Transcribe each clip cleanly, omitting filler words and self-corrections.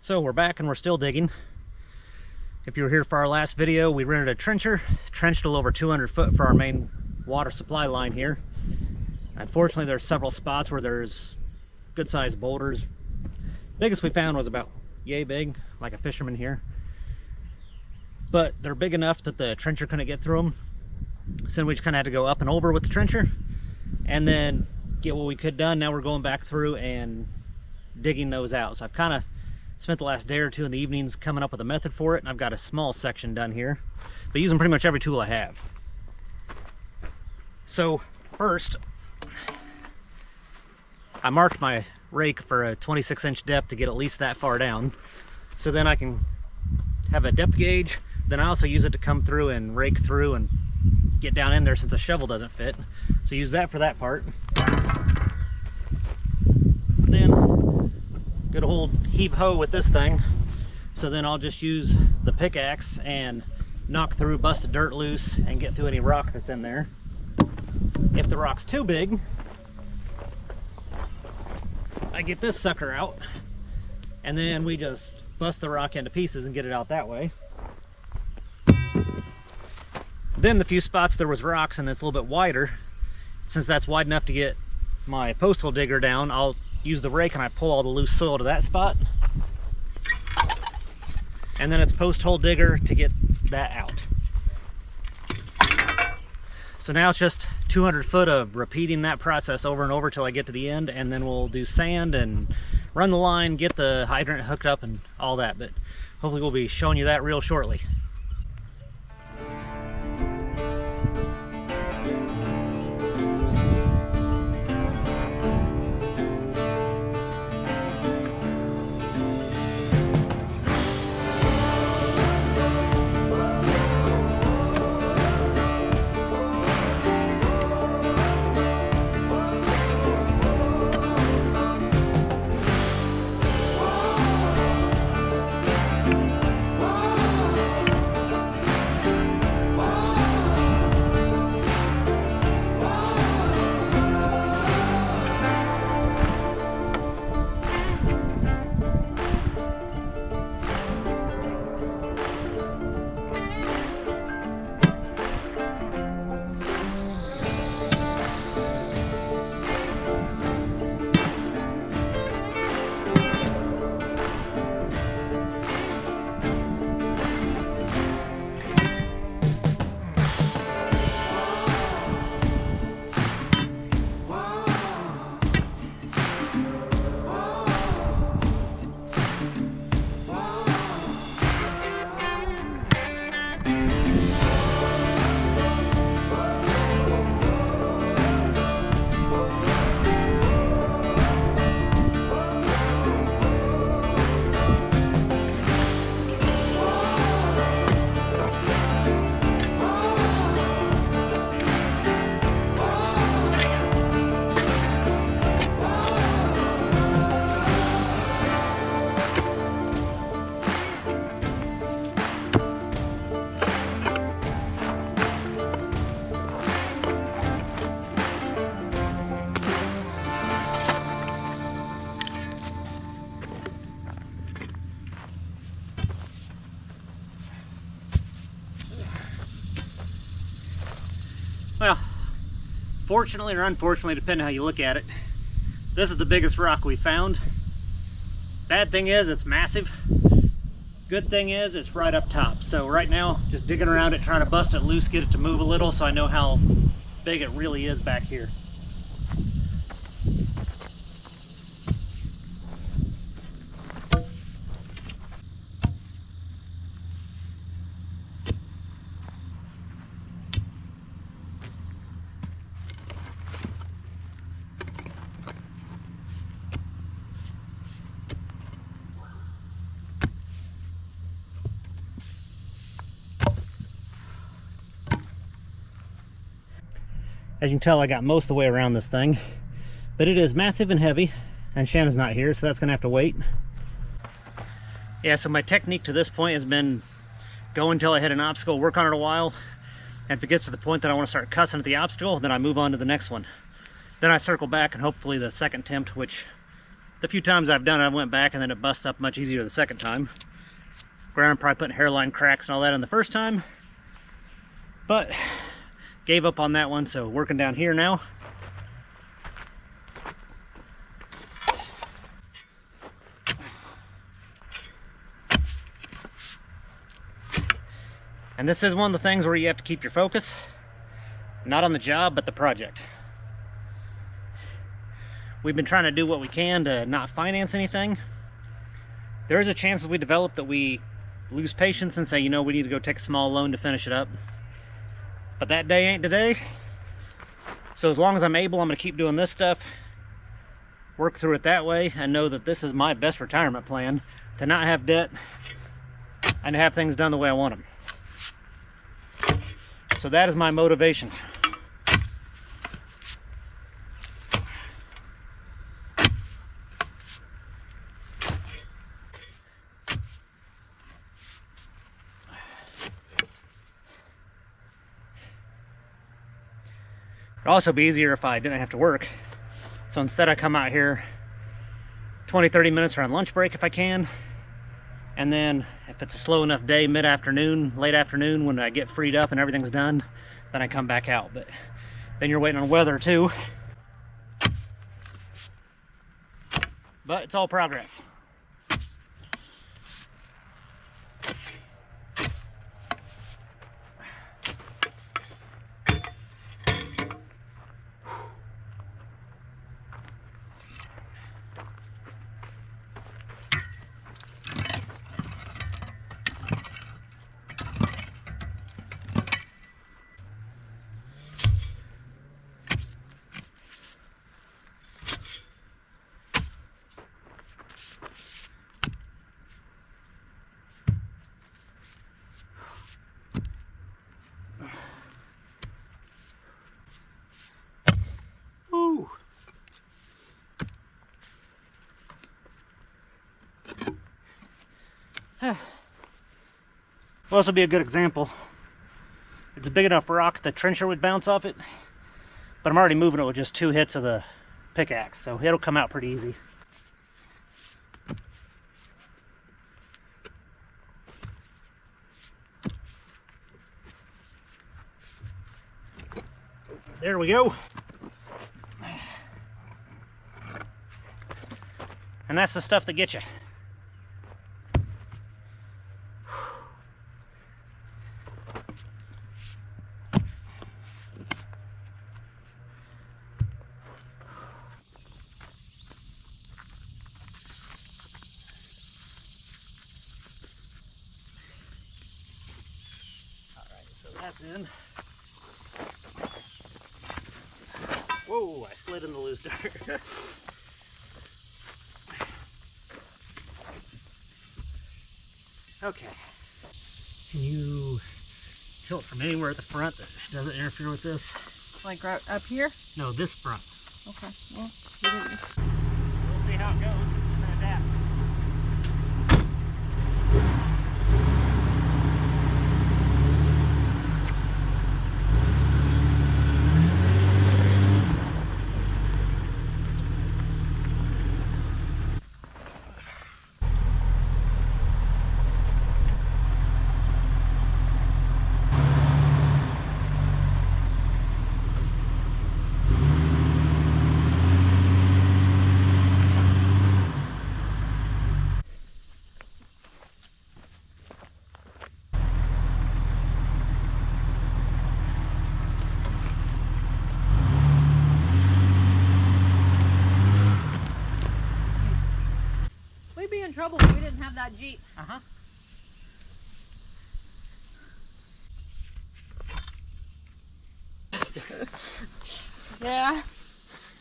So we're back and we're still digging. If you were here for our last video, we rented a trencher, trenched a little over 200 foot for our main water supply line here. Unfortunately, there's several spots where there's good sized boulders. Biggest we found was about yay big, like a fisherman here. But they're big enough that the trencher couldn't get through them. So then we just kind of had to go up and over with the trencher and then get what we could done. Now we're going back through and digging those out. So I've kind of spent the last day or two in the evenings coming up with a method for it, and I've got a small section done here, but using pretty much every tool I have. So first, I marked my rake for a 26-inch depth to get at least that far down, so then I can have a depth gauge. Then I also use it to come through and rake through and get down in there since a shovel doesn't fit. So use that for that part. Then good old heave hoe with this thing. So then I'll just use the pickaxe and knock through, bust the dirt loose, and get through any rock that's in there. If the rock's too big, I get this sucker out, and then we just bust the rock into pieces and get it out that way. Then the few spots there was rocks and it's a little bit wider, since that's wide enough to get my post hole digger down, I'll use the rake and I pull all the loose soil to that spot. And then it's post hole digger to get that out. So now it's just 200 foot of repeating that process over and over till I get to the end, and then we'll do sand and run the line, get the hydrant hooked up and all that, but hopefully we'll be showing you that real shortly. Well, fortunately or unfortunately, depending on how you look at it, this is the biggest rock we found. Bad thing is it's massive. Good thing is it's right up top. So right now, just digging around it, trying to bust it loose, get it to move a little so I know how big it really is back here. As you can tell, I got most of the way around this thing, but it is massive and heavy, and Shannon's not here, so that's gonna have to wait. Yeah, so my technique to this point has been go until I hit an obstacle, work on it a while, and if it gets to the point that I want to start cussing at the obstacle, then I move on to the next one. Then I circle back and hopefully the second attempt, which The few times I've done it, I went back and then it busts up much easier the second time. Granted, I'm probably putting hairline cracks and all that in the first time, but gave up on that one, so working down here now. And this is one of the things where you have to keep your focus, not on the job, but the project. We've been trying to do what we can to not finance anything. There is a chance as we develop that we lose patience and say, you know, we need to go take a small loan to finish it up. But that day ain't today. So as long as I'm able, I'm going to keep doing this stuff, work through it that way, and know that this is my best retirement plan, to not have debt and to have things done the way I want them. So that is my motivation. It'd also be easier if I didn't have to work. So instead I come out here 20-30 minutes around lunch break if I can. And then if it's a slow enough day, mid-afternoon, late afternoon, when I get freed up and everything's done, then I come back out. But then you're waiting on weather too. But it's all progress. Well, this will be a good example. It's a big enough rock the trencher would bounce off it, but I'm already moving it with just 2 hits of the pickaxe, so it'll come out pretty easy. There we go. And that's the stuff that gets you. That's in. Whoa, I slid in the loose dirt. Okay. Can you tilt from anywhere at the front that doesn't interfere with this? Like right up here? No, this front. Okay. Well, we'll see how it goes and adapt. we'd be in trouble if we didn't have that Jeep. Uh-huh. Yeah.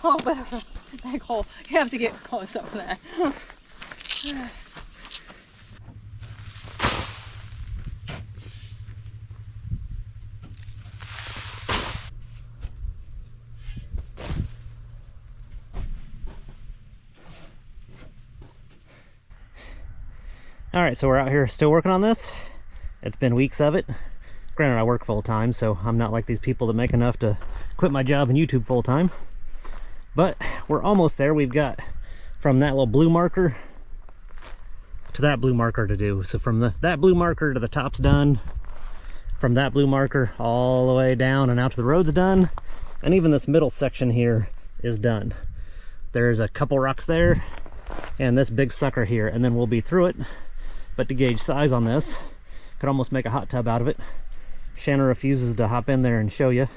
A little bit of a big hole. You have to get close up there. All right, so we're out here still working on this. It's been weeks of it. Granted, I work full time, so I'm not like these people that make enough to quit my job and YouTube full time. But we're almost there. We've got from that little blue marker to that blue marker to do. So from that blue marker to the top's done, from that blue marker all the way down and out to the road's done, and even this middle section here is done. There's a couple rocks there and this big sucker here, and then we'll be through it. But to gauge size on this, could almost make a hot tub out of it. Shannon refuses to hop in there and show you,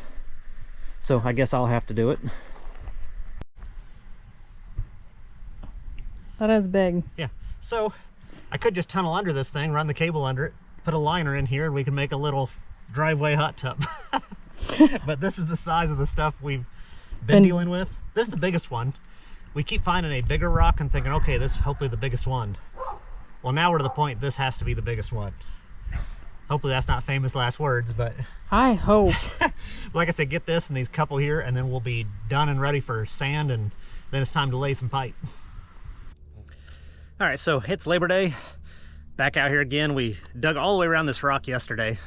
so I guess I'll have to do it. That is big. Yeah, so I could just tunnel under this thing, run the cable under it, put a liner in here, and we can make a little driveway hot tub. But this is the size of the stuff we've been dealing with. This is the biggest one. We keep finding a bigger rock and thinking, okay, this is hopefully the biggest one. Well, now we're to the point this has to be the biggest one. Hopefully that's not famous last words, but I hope. like I said, get this and these couple here, and then we'll be done and ready for sand, and then it's time to lay some pipe. All right, so it's Labor Day. Back out here again. We dug all the way around this rock yesterday.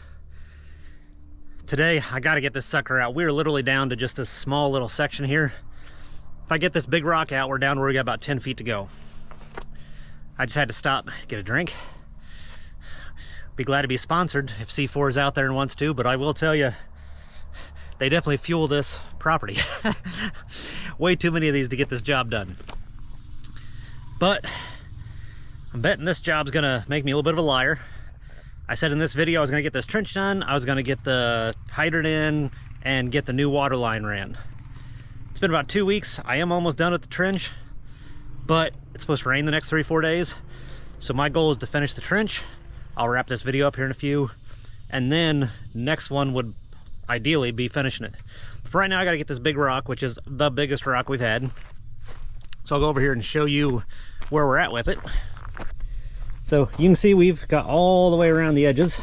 Today, I gotta get this sucker out. We're literally down to just this small little section here. If I get this big rock out, we're down where we got about 10 feet to go. I just had to stop, get a drink. Be glad to be sponsored if C4 is out there and wants to, but I will tell you, they definitely fuel this property. Way too many of these to get this job done. But I'm betting this job's gonna make me a little bit of a liar. I said in this video I was gonna get this trench done, I was gonna get the hydrant in, and get the new water line ran. It's been about 2 weeks. I am almost done with the trench, but it's supposed to rain the next 3-4 days. So my goal is to finish the trench. I'll wrap this video up here in a few, and then next one would ideally be finishing it. But for right now, I gotta get this big rock, which is the biggest rock we've had. So I'll go over here and show you where we're at with it. So you can see we've got all the way around the edges.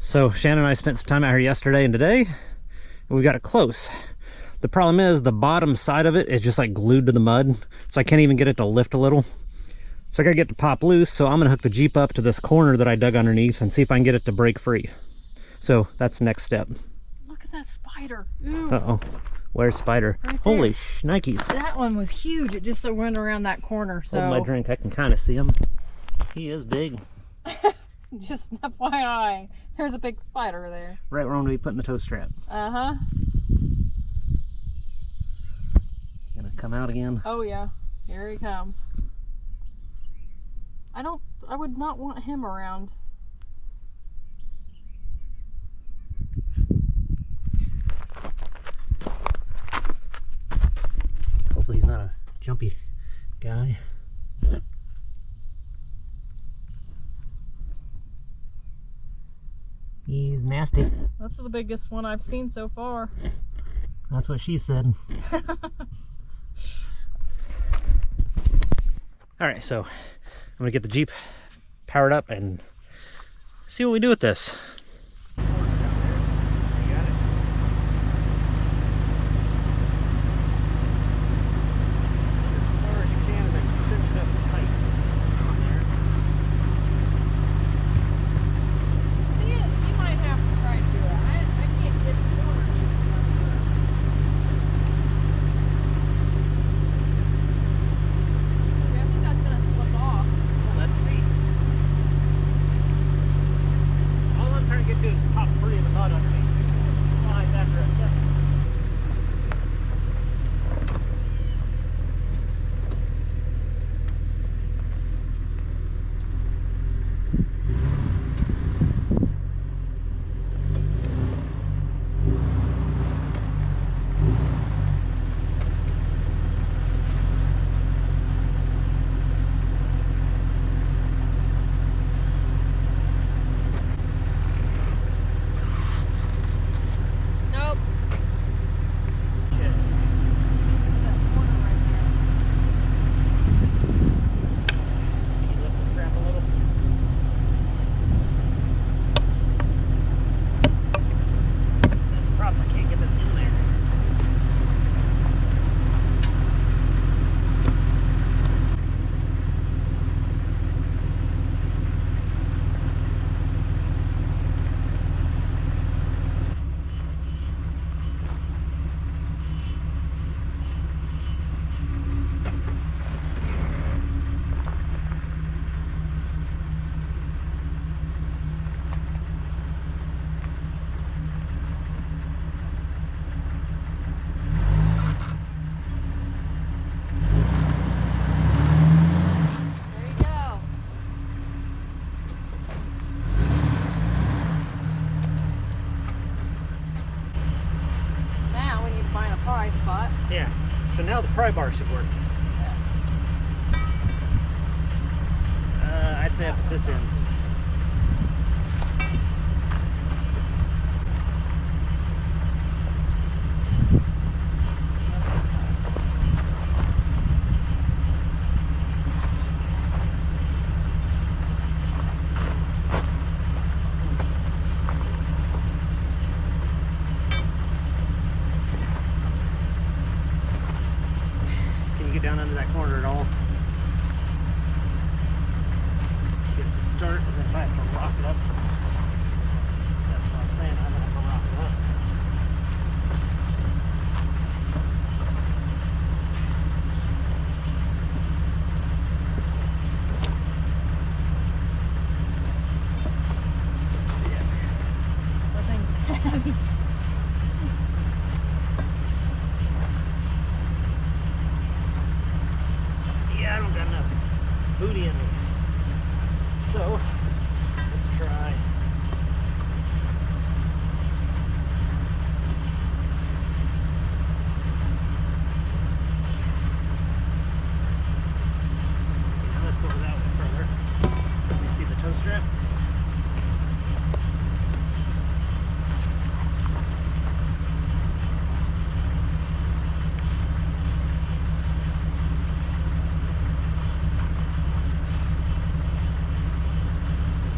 So Shannon and I spent some time out here yesterday and today, and we got it close. The problem is the bottom side of it is just like glued to the mud, so I can't even get it to lift a little. So I gotta get it to pop loose, so I'm gonna hook the Jeep up to this corner that I dug underneath and see if I can get it to break free. So that's the next step. Look at that spider. Ooh. Uh-oh. Where's Spider? Right there. Holy shnikes. That one was huge. It just went around that corner. So Hold my drink. I can kind of see him. He is big. Just an FYI. There's a big spider there. Right where I'm gonna be putting the toe strap. Uh-huh. Gonna come out again. Oh yeah. Here he comes. I would not want him around. Hopefully he's not a jumpy guy. He's nasty. That's the biggest one I've seen so far. That's what she said. All right, so I'm gonna get the Jeep powered up and see what we do with this. pry spot. Yeah. So now the pry bar should work. I'd say up at this end. Down under that corner at all. Get it to start, and then I have to rock it up. That's what I was saying, I'm gonna have to rock it up. Yeah. That thing's heavy. I don't got enough booty in me. So, let's try. Now let's over that one further. Let me see the toe strap.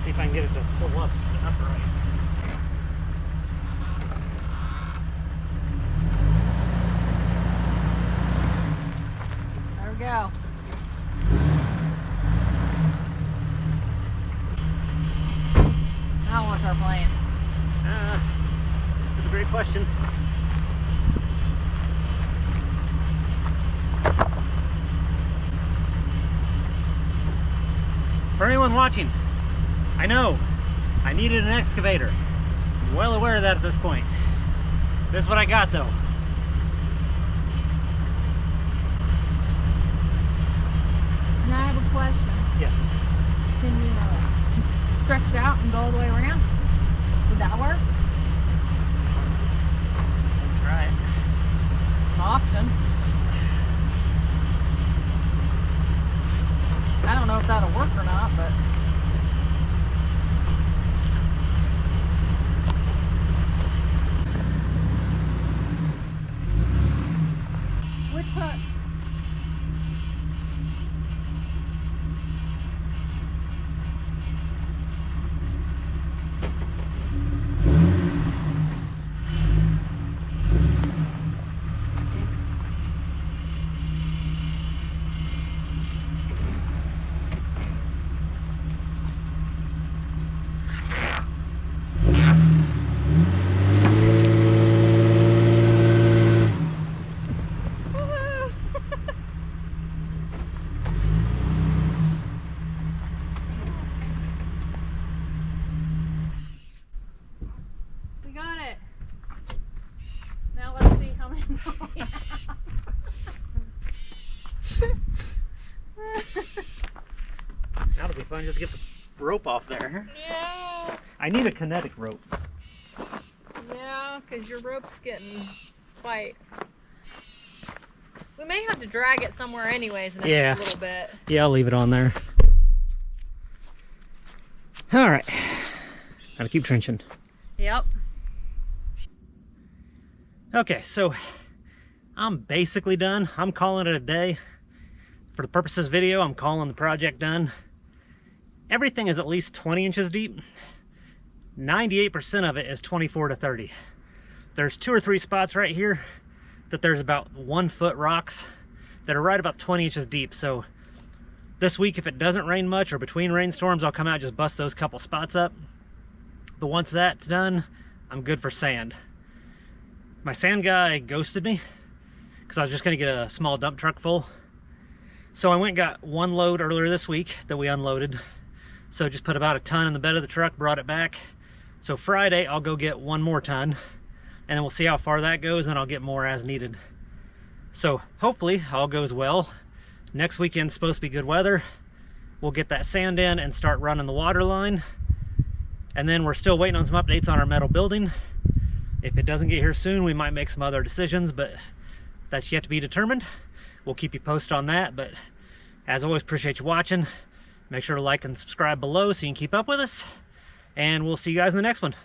See if I can get it to pull up upright. There we go. Now what's our plan? That's a great question. For anyone watching, I know I needed an excavator. I'm well aware of that at this point. This is what I got though. And I have a question. Yes. Can you just stretch it out and go all the way around? Would that work? Try it. An option. I don't know if that'll work or not, but which hook? That'll be fun, just get the rope off there. Yeah. I need a kinetic rope. Yeah, because your rope's getting quite... We may have to drag it somewhere anyways in a little bit. Yeah, I'll leave it on there. Alright. Gotta keep trenching. Yep. Okay, so I'm basically done. I'm calling it a day. For the purpose of this video, I'm calling the project done. Everything is at least 20 inches deep. 98% of it is 24 to 30. There's 2 or 3 spots right here that there's about 1 foot rocks that are right about 20 inches deep. So this week, if it doesn't rain much or between rainstorms, I'll come out and just bust those couple spots up. But once that's done, I'm good for sand. My sand guy ghosted me because I was just gonna get a small dump truck full. So I went and got 1 load earlier this week that we unloaded. So just put about a ton in the bed of the truck, brought it back. So Friday, I'll go get 1 more ton, and then we'll see how far that goes, and I'll get more as needed. So hopefully all goes well. Next weekend's supposed to be good weather. We'll get that sand in and start running the water line. And then we're still waiting on some updates on our metal building. If it doesn't get here soon, we might make some other decisions, but That's yet to be determined. We'll keep you posted on that, but as always, appreciate you watching. Make sure to like and subscribe below so you can keep up with us, and we'll see you guys in the next one.